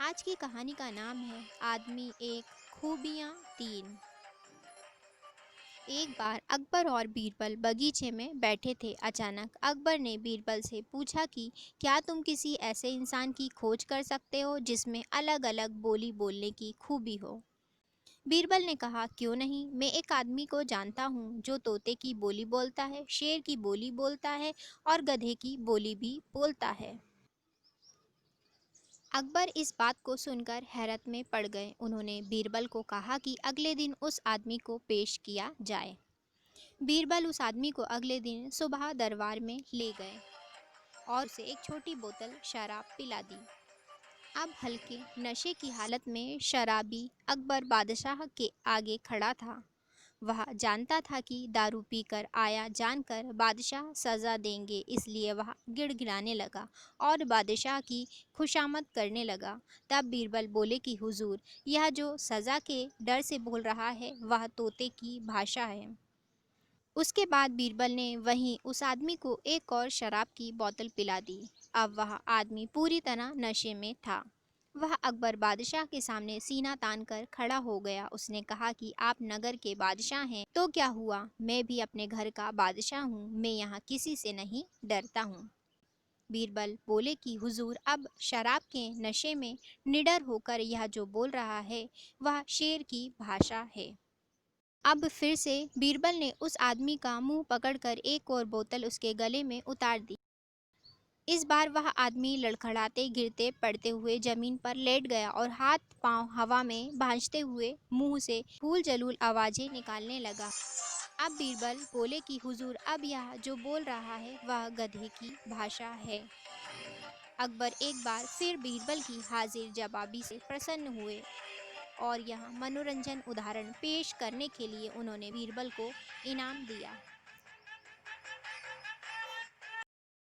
आज की कहानी का नाम है आदमी एक खूबियाँ तीन। एक बार अकबर और बीरबल बगीचे में बैठे थे। अचानक अकबर ने बीरबल से पूछा कि क्या तुम किसी ऐसे इंसान की खोज कर सकते हो जिसमें अलग अलग बोली बोलने की खूबी हो। बीरबल ने कहा, क्यों नहीं, मैं एक आदमी को जानता हूँ जो तोते की बोली बोलता है, शेर की बोली बोलता है और गधे की बोली भी बोलता है। अकबर इस बात को सुनकर हैरत में पड़ गए। उन्होंने बीरबल को कहा कि अगले दिन उस आदमी को पेश किया जाए। बीरबल उस आदमी को अगले दिन सुबह दरबार में ले गए और उसे एक छोटी बोतल शराब पिला दी। अब हल्के नशे की हालत में शराबी अकबर बादशाह के आगे खड़ा था। वह जानता था कि दारू पीकर आया जानकर बादशाह सज़ा देंगे, इसलिए वह गिड़गिड़ाने लगा और बादशाह की खुशामद करने लगा। तब बीरबल बोले कि हुजूर, यह जो सज़ा के डर से बोल रहा है वह तोते की भाषा है। उसके बाद बीरबल ने वहीं उस आदमी को एक और शराब की बोतल पिला दी। अब वह आदमी पूरी तरह नशे में था। वह अकबर बादशाह के सामने सीना तान कर खड़ा हो गया। उसने कहा कि आप नगर के बादशाह हैं तो क्या हुआ, मैं भी अपने घर का बादशाह हूँ, मैं यहाँ किसी से नहीं डरता हूँ। बीरबल बोले कि हुजूर, अब शराब के नशे में निडर होकर यह जो बोल रहा है वह शेर की भाषा है। अब फिर से बीरबल ने उस आदमी का मुंह पकड़कर एक और बोतल उसके गले में उतार दी। इस बार वह आदमी लड़खड़ाते गिरते पड़ते हुए जमीन पर लेट गया और हाथ पांव हवा में भांजते हुए मुंह से फूल जलूल आवाजें निकालने लगा। अब बीरबल बोले कि हुजूर, अब यह जो बोल रहा है वह गधे की भाषा है। अकबर एक बार फिर बीरबल की हाजिर जवाबी से प्रसन्न हुए और यह मनोरंजन उदाहरण पेश करने के लिए उन्होंने बीरबल को इनाम दिया।